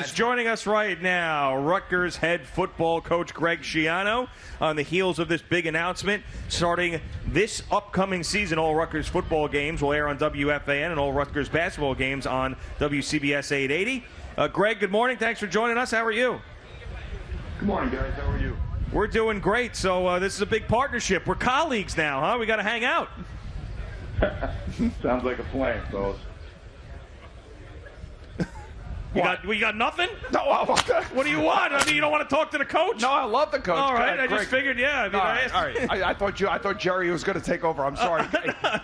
Yes, joining us right now, Rutgers head football coach Greg Schiano on the heels of this big announcement. Starting this upcoming season, all Rutgers football games will air on WFAN and all Rutgers basketball games on WCBS 880. Greg, good morning. Thanks for joining us. How are you? Good morning, guys. How are you? We're doing great. So this is a big partnership. We're colleagues now, huh? We got to hang out. Sounds like a plan, fellas. You got nothing? No, what do you want? I mean, you don't want to talk to the coach? No, I love the coach. All right, I Greg. just figured, yeah. I mean, all right. I thought Jerry was going to take over. I'm sorry.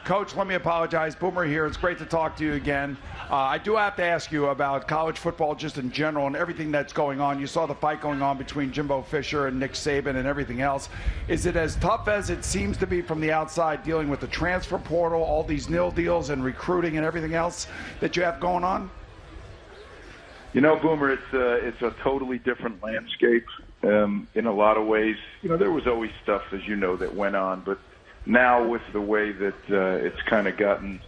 Coach, let me apologize. Boomer here. It's great to talk to you again. I do have to ask you about college football just in general and everything that's going on. You saw the fight going on between Jimbo Fisher and Nick Saban and everything else. Is it as tough as it seems to be from the outside, dealing with the transfer portal, all these nil deals and recruiting and everything else that you have going on? You know, Boomer, it's a totally different landscape in a lot of ways. You know, there was always stuff, as you know, that went on, but now with the way that it's kind of gotten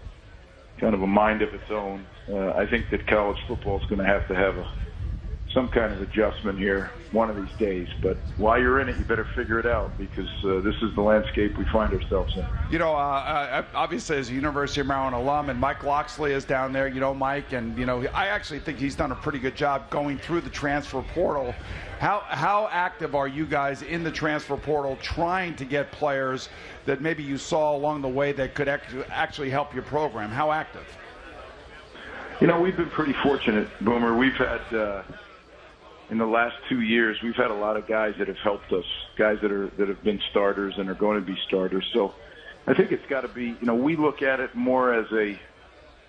kind of a mind of its own, I think that college football is going to have some kind of adjustment here one of these days. But while you're in it, you better figure it out, because this is the landscape we find ourselves in. You know, obviously as a University of Maryland alum, and Mike Loxley is down there, you know, Mike, and, you know, I actually think he's done a pretty good job going through the transfer portal. How active are you guys in the transfer portal trying to get players that maybe you saw along the way that could actually help your program? How active? You know, we've been pretty fortunate, Boomer. We've had in the last 2 years, we've had a lot of guys that have helped us, guys that have been starters and are going to be starters. So I think it's got to be, you know, we look at it more as a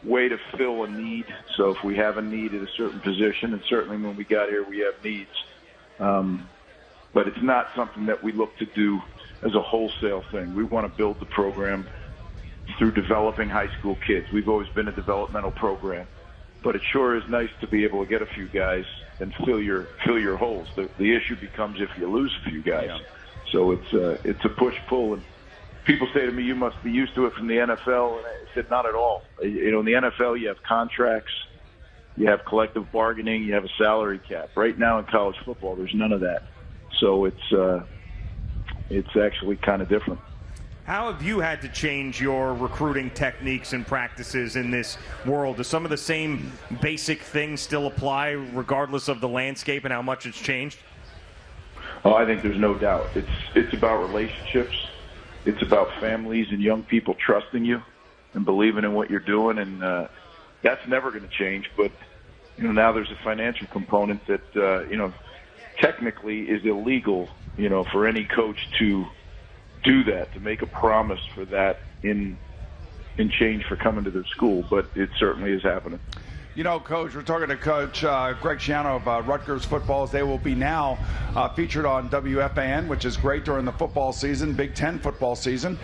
way to fill a need. So if we have a need at a certain position, and certainly when we got here, we have needs. But it's not something that we look to do as a wholesale thing. We want to build the program through developing high school kids. We've always been a developmental program. But it sure is nice to be able to get a few guys and fill your holes. The issue becomes if you lose a few guys. Yeah. So it's a push-pull. And people say to me, you must be used to it from the NFL. And I said, not at all. You know, in the NFL, you have contracts, you have collective bargaining, you have a salary cap. Right now in college football, there's none of that. So it's actually kind of different. How have you had to change your recruiting techniques and practices in this world? Do some of the same basic things still apply regardless of the landscape and how much it's changed? Oh, I think there's no doubt. It's about relationships. It's about families and young people trusting you and believing in what you're doing, and that's never going to change. But, you know, now there's a financial component that, you know, technically is illegal, you know, for any coach to do that, to make a promise for that in change for coming to their school, but it certainly is happening. You know, Coach, we're talking to Coach Greg Schiano of Rutgers football. They will be now featured on WFAN, which is great during the football season, Big Ten football season.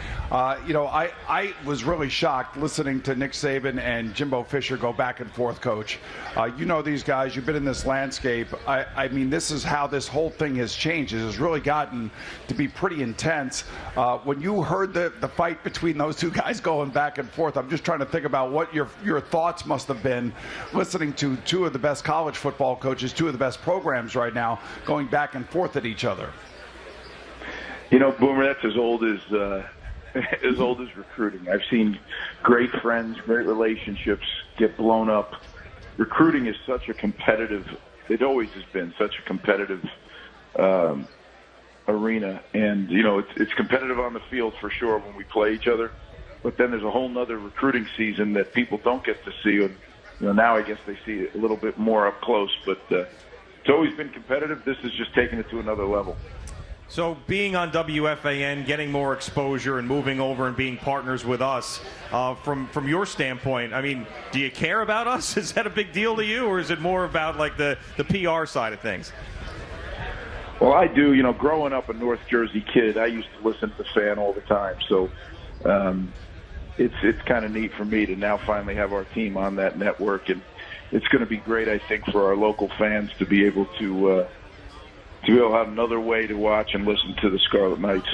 You know, I was really shocked listening to Nick Saban and Jimbo Fisher go back and forth, Coach. You know these guys. You've been in this landscape. I mean, this is how this whole thing has changed. It has really gotten to be pretty intense. When you heard the fight between those two guys going back and forth, I'm just trying to think about what your thoughts must have been listening to two of the best college football coaches, two of the best programs right now, going back and forth at each other. You know, Boomer, that's as old as recruiting. I've seen great friends, great relationships get blown up. Recruiting is such a competitive, it always has been such a competitive arena. And, you know, it's competitive on the field for sure when we play each other. But then there's a whole nother recruiting season that people don't get to see. And, you know, now I guess they see it a little bit more up close, but it's always been competitive. This is just taking it to another level. So being on WFAN, getting more exposure and moving over and being partners with us, from your standpoint, I mean, do you care about us? Is that a big deal to you, or is it more about like the PR side of things? Well, I do. You know, growing up a North Jersey kid, I used to listen to the Fan all the time. So it's kind of neat for me to now finally have our team on that network, and it's going to be great, I think, for our local fans to be able to have another way to watch and listen to the Scarlet Knights.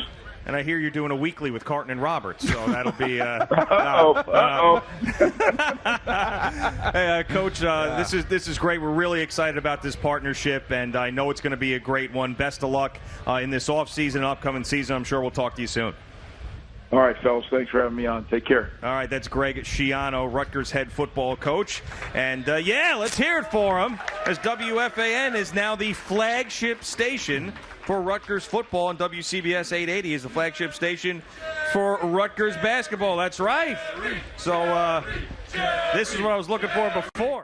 And I hear you're doing a weekly with Carton and Roberts, so that'll be. Hey, Coach, this is great. We're really excited about this partnership, and I know it's going to be a great one. Best of luck in this offseason and upcoming season. I'm sure we'll talk to you soon. All right, fellas. Thanks for having me on. Take care. All right, that's Greg Schiano, Rutgers head football coach. And, let's hear it for him, as WFAN is now the flagship station for Rutgers football, and WCBS 880 is the flagship station for Rutgers basketball. That's right. So this is what I was looking for before.